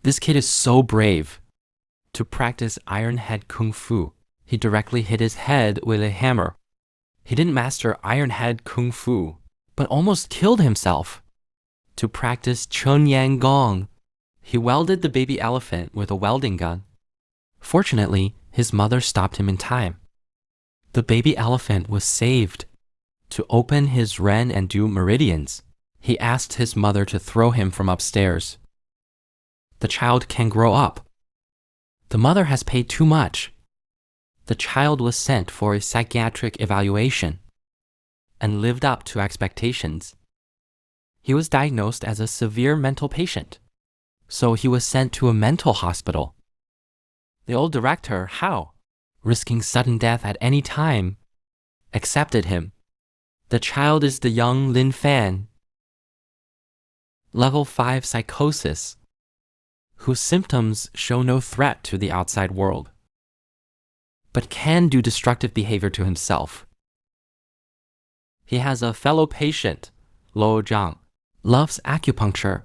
This kid is so brave. To practice Iron Head Kung Fu, he directly hit his head with a hammer. He didn't master Iron Head Kung Fu, but almost killed himself. To practice Chun Yang Gong, he welded the baby elephant with a welding gun. Fortunately, his mother stopped him in time. The baby elephant was saved. To open his Ren and Du meridians, he asked his mother to throw him from upstairs. The child can grow up. The mother has paid too much. The child was sent for a psychiatric evaluation and lived up to expectations. He was diagnosed as a severe mental patient, so he was sent to a mental hospital. The old director, Hao, risking sudden death at any time, accepted him. The child is the young Lin Fan, level 5 psychosis, whose symptoms show no threat to the outside world, but can do destructive behavior to himself. He has a fellow patient, Lo Zhang, loves acupuncture,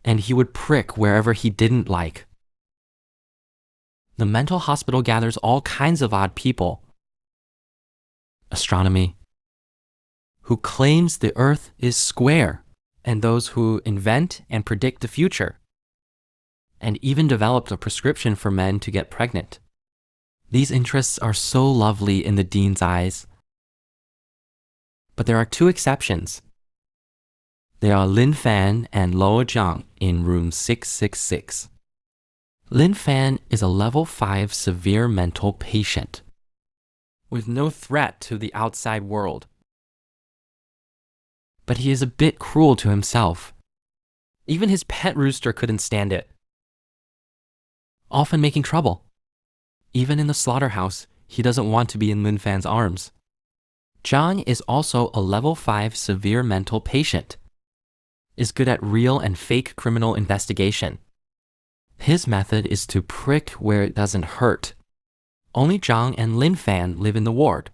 and he would prick wherever he didn't like. The mental hospital gathers all kinds of odd people. Astronomy, who claims the Earth is square, and those who invent and predict the future, and even developed a prescription for men to get pregnant. These interests are so lovely in the dean's eyes. But there are two exceptions. They are Lin Fan and Lo Zhang in room 666. Lin Fan is a level 5 severe mental patient with no threat to the outside world. But he is a bit cruel to himself. Even his pet rooster couldn't stand it. Often making trouble. Even in the slaughterhouse, he doesn't want to be in Lin Fan's arms. Zhang is also a level 5 severe mental patient. Is good at real and fake criminal investigation. His method is to prick where it doesn't hurt. Only Zhang and Lin Fan live in the ward.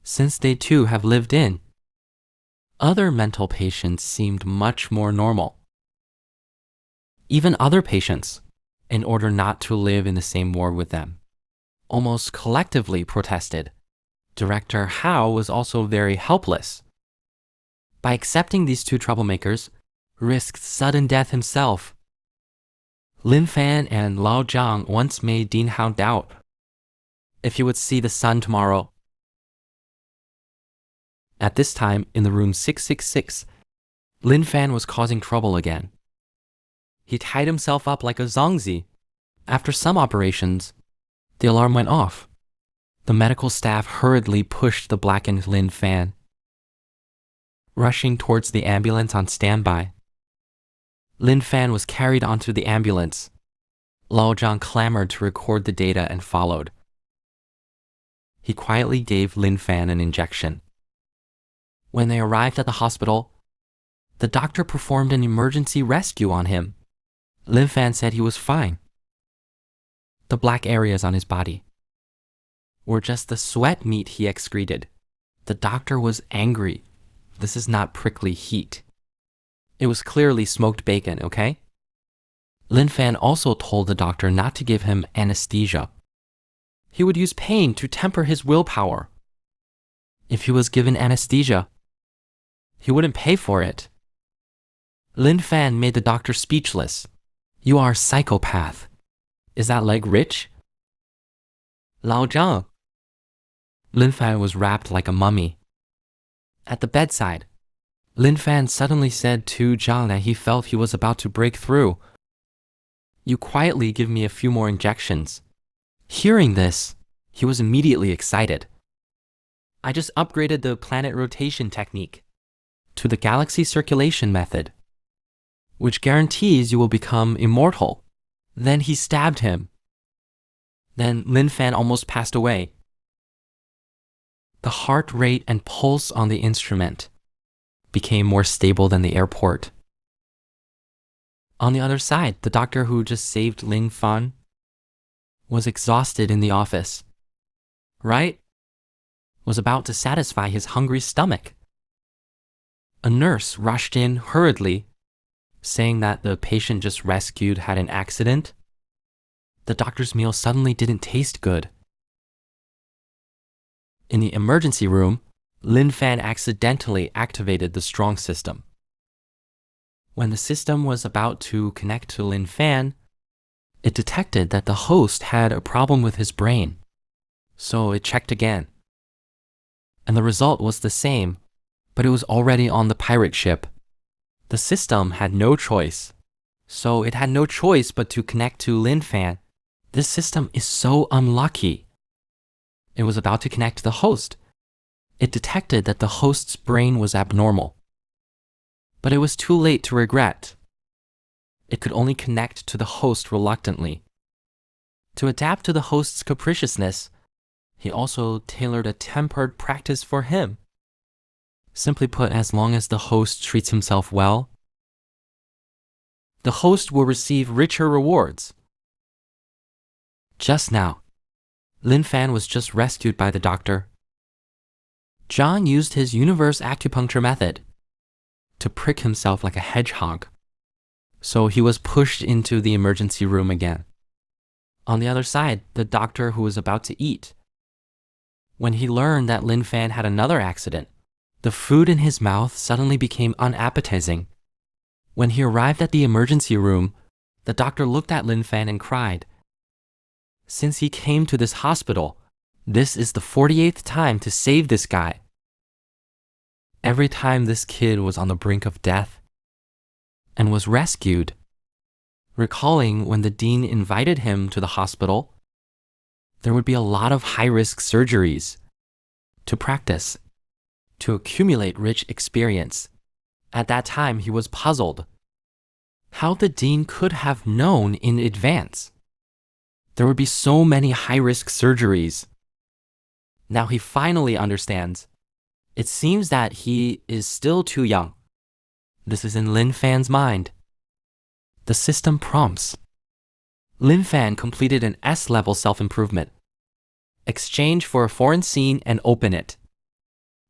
Since they too have lived in, other mental patients seemed much more normal. Even other patients, in order not to live in the same ward with them, almost collectively protested. Director Hao was also very helpless. By accepting these two troublemakers, risked sudden death himself. Lin Fan and Lao Zhang once made Dean Hao doubt if he would see the sun tomorrow. At this time, in the room 666, Lin Fan was causing trouble again. He tied himself up like a zongzi. After some operations, the alarm went off. The medical staff hurriedly pushed the blackened Lin Fan, rushing towards the ambulance on standby. Lin Fan was carried onto the ambulance. Lao Zhang clamored to record the data and followed. He quietly gave Lin Fan an injection. When they arrived at the hospital, the doctor performed an emergency rescue on him. Lin Fan said he was fine. The black areas on his body were just the sweat meat he excreted. The doctor was angry. This is not prickly heat. It was clearly smoked bacon, okay? Lin Fan also told the doctor not to give him anesthesia. He would use pain to temper his willpower. If he was given anesthesia, he wouldn't pay for it. Lin Fan made the doctor speechless. You are a psychopath. Is that leg rich? Lao Zhang. Lin Fan was wrapped like a mummy. At the bedside, Lin Fan suddenly said to Zhang that he felt he was about to break through. You quietly give me a few more injections. Hearing this, he was immediately excited. I just upgraded the planet rotation technique to the galaxy circulation method, which guarantees you will become immortal. Then he stabbed him. Then Lin Fan almost passed away. The heart rate and pulse on the instrument became more stable than the airport. On the other side, the doctor who just saved Lin Fan was exhausted in the office. Right? Was about to satisfy his hungry stomach. A nurse rushed in hurriedly, saying that the patient just rescued had an accident, the doctor's meal suddenly didn't taste good. In the emergency room, Lin Fan accidentally activated the strong system. When the system was about to connect to Lin Fan, it detected that the host had a problem with his brain, so it checked again. And the result was the same, but it was already on the pirate ship. The system had no choice, so it had no choice but to connect to Lin Fan. This system is so unlucky. It was about to connect to the host. It detected that the host's brain was abnormal. But it was too late to regret. It could only connect to the host reluctantly. To adapt to the host's capriciousness, he also tailored a tempered practice for him. Simply put, as long as the host treats himself well, the host will receive richer rewards. Just now, Lin Fan was just rescued by the doctor. John used his universe acupuncture method to prick himself like a hedgehog, so he was pushed into the emergency room again. On the other side, the doctor who was about to eat, when he learned that Lin Fan had another accident, the food in his mouth suddenly became unappetizing. When he arrived at the emergency room, the doctor looked at Lin Fan and cried, "Since he came to this hospital, this is the 48th time to save this guy. Every time this kid was on the brink of death and was rescued." Recalling when the dean invited him to the hospital, there would be a lot of high-risk surgeries to practice, to accumulate rich experience. At that time, he was puzzled how the dean could have known in advance. There would be so many high-risk surgeries. Now he finally understands. It seems that he is still too young. This is in Lin Fan's mind. The system prompts. Lin Fan completed an S-level self-improvement. Exchange for a foreign scene and open it.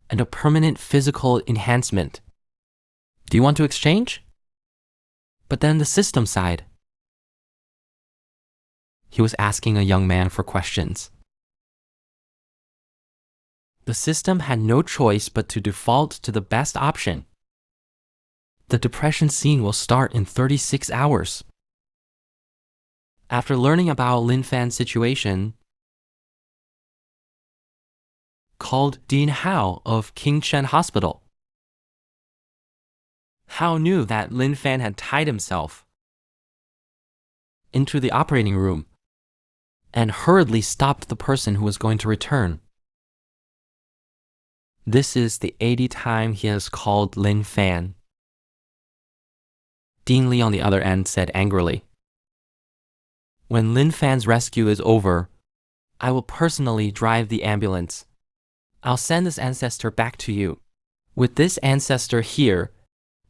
And a permanent physical enhancement. Do you want to exchange? But then the system side. He was asking a young man for questions. The system had no choice but to default to the best option. The depression scene will start in 36 hours. After learning about Lin Fan's situation, called Dean Hao of King Shen Hospital. Hao knew that Lin Fan had tied himself into the operating room and hurriedly stopped the person who was going to return. This is the 80th time he has called Lin Fan. Dean Li on the other end said angrily, "When Lin Fan's rescue is over, I will personally drive the ambulance. I'll send this ancestor back to you. With this ancestor here,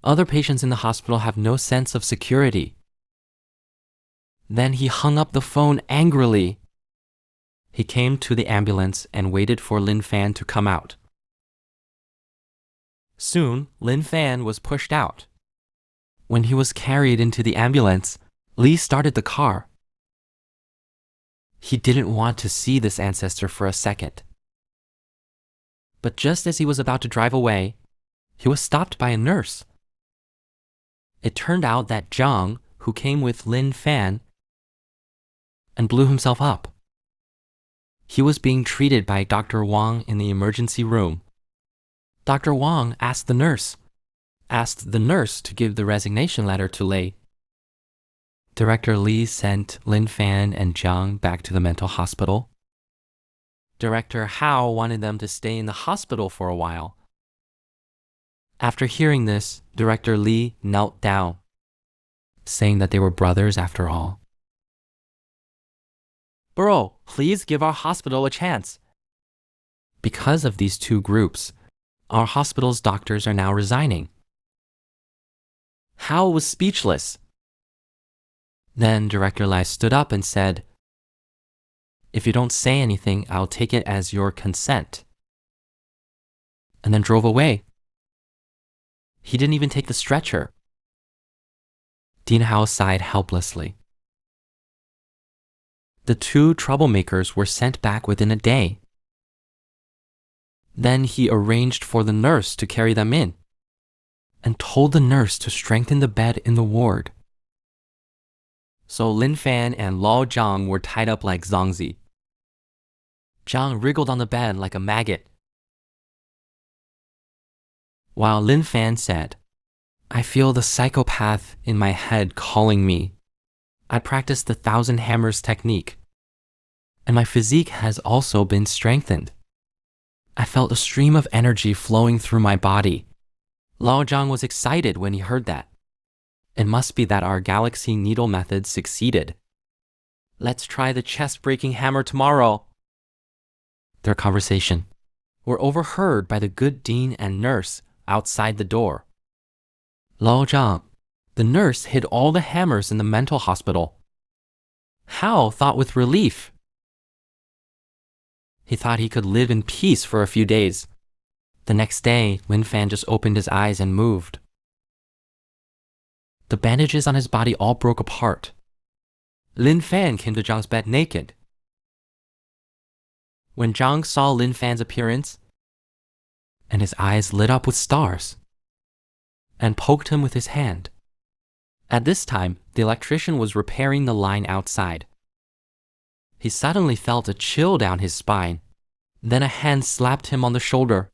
other patients in the hospital have no sense of security." Then he hung up the phone angrily. He came to the ambulance and waited for Lin Fan to come out. Soon, Lin Fan was pushed out. When he was carried into the ambulance, Li started the car. He didn't want to see this ancestor for a second. But just as he was about to drive away, he was stopped by a nurse. It turned out that Zhang, who came with Lin Fan, and blew himself up. He was being treated by Dr. Wang in the emergency room. Dr. Wang asked the nurse to give the resignation letter to Lei. Director Li sent Lin Fan and Zhang back to the mental hospital. Director Hao wanted them to stay in the hospital for a while. After hearing this, Director Li knelt down, saying that they were brothers after all. "Bro, please give our hospital a chance." Because of these two groups, our hospital's doctors are now resigning. Hao was speechless. Then Director Lai stood up and said, "If you don't say anything, I'll take it as your consent." And then drove away. He didn't even take the stretcher. Dean Hao sighed helplessly. The two troublemakers were sent back within a day. Then he arranged for the nurse to carry them in and told the nurse to strengthen the bed in the ward. So Lin Fan and Lao Zhang were tied up like Zhangzi. Zhang wriggled on the bed like a maggot, while Lin Fan said, "I feel the psychopath in my head calling me. I practiced the 1,000 hammers technique, and my physique has also been strengthened. I felt a stream of energy flowing through my body." Lao Zhang was excited when he heard that. It must be that our galaxy needle method succeeded. Let's try the chest-breaking hammer tomorrow. Their conversation were overheard by the good dean and nurse outside the door. Lao Zhang, the nurse, hid all the hammers in the mental hospital. Hao thought with relief. He thought he could live in peace for a few days. The next day, Lin Fan just opened his eyes and moved. The bandages on his body all broke apart. Lin Fan came to Zhang's bed naked. When Zhang saw Lin Fan's appearance, and his eyes lit up with stars, and poked him with his hand. At this time, the electrician was repairing the line outside. He suddenly felt a chill down his spine. Then a hand slapped him on the shoulder.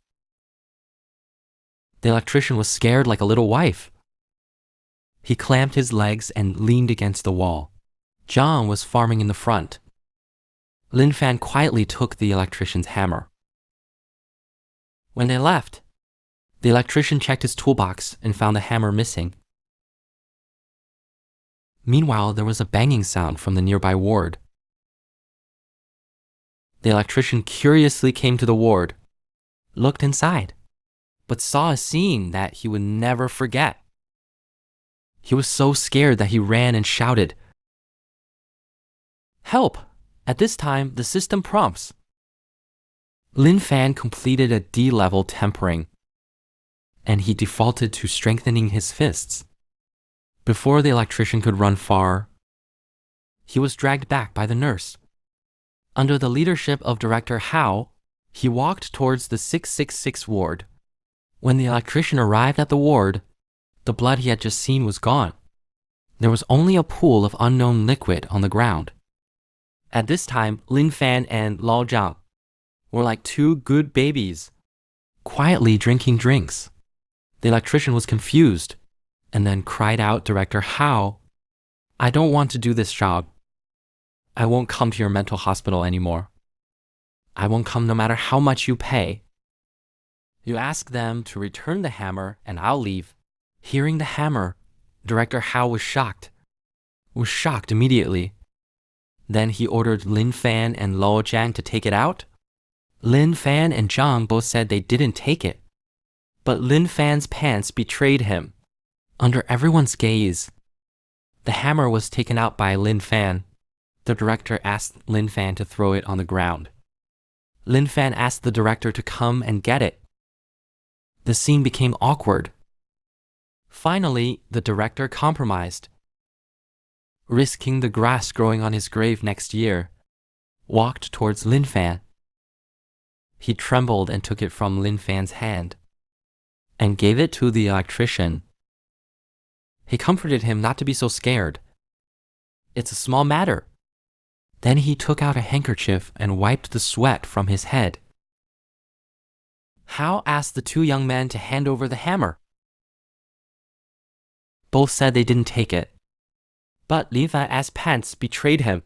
The electrician was scared like a little wife. He clamped his legs and leaned against the wall. Zhang was farming in the front. Lin Fan quietly took the electrician's hammer. When they left, the electrician checked his toolbox and found the hammer missing. Meanwhile, there was a banging sound from the nearby ward. The electrician curiously came to the ward, looked inside, but saw a scene that he would never forget. He was so scared that he ran and shouted, "Help! At this time, the system prompts." Lin Fan completed a D-level tempering, and he defaulted to strengthening his fists. Before the electrician could run far, he was dragged back by the nurse. Under the leadership of Director Hao, he walked towards the 666 ward. When the electrician arrived at the ward, the blood he had just seen was gone. There was only a pool of unknown liquid on the ground. At this time, Lin Fan and Lao Zhang were like two good babies, quietly drinking drinks. The electrician was confused and then cried out, "Director Hao, I don't want to do this job. I won't come to your mental hospital anymore. I won't come no matter how much you pay. You ask them to return the hammer and I'll leave." Hearing the hammer, Director Hao was shocked immediately. Then he ordered Lin Fan and Lao Zhang to take it out. Lin Fan and Zhang both said they didn't take it. But Lin Fan's pants betrayed him. Under everyone's gaze, the hammer was taken out by Lin Fan. The director asked Lin Fan to throw it on the ground. Lin Fan asked the director to come and get it. The scene became awkward. Finally, the director compromised. Risking the grass growing on his grave next year, walked towards Lin Fan. He trembled and took it from Lin Fan's hand and gave it to the electrician. He comforted him not to be so scared. "It's a small matter." Then he took out a handkerchief and wiped the sweat from his head. Hao asked the two young men to hand over the hammer. Both said they didn't take it. But Lin Fan's pants betrayed him.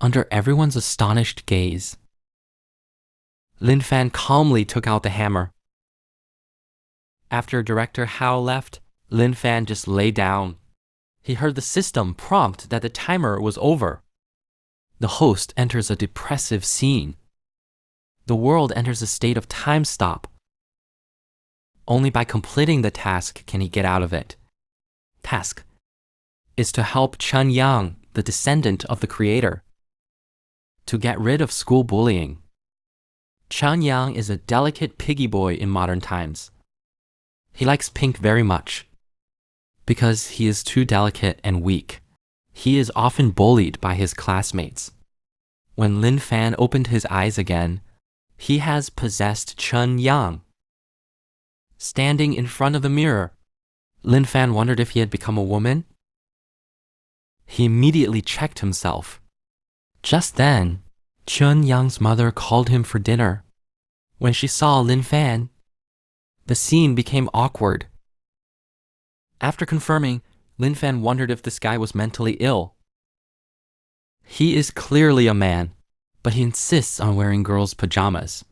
Under everyone's astonished gaze, Lin Fan calmly took out the hammer. After Director Hao left, Lin Fan just lay down. He heard the system prompt that the timer was over. The host enters a depressive scene. The world enters a state of time stop. Only by completing the task can he get out of it. Task is to help Chen Yang, the descendant of the creator, to get rid of school bullying. Chen Yang is a delicate piggy boy in modern times. He likes pink very much. because he is too delicate and weak. He is often bullied by his classmates. When Lin Fan opened his eyes again, he has possessed Chun Yang. Standing in front of the mirror, Lin Fan wondered if he had become a woman. He immediately checked himself. Just then, Chun Yang's mother called him for dinner. When she saw Lin Fan, the scene became awkward. After confirming, Lin Fan wondered if this guy was mentally ill. He is clearly a man, but he insists on wearing girls' pajamas.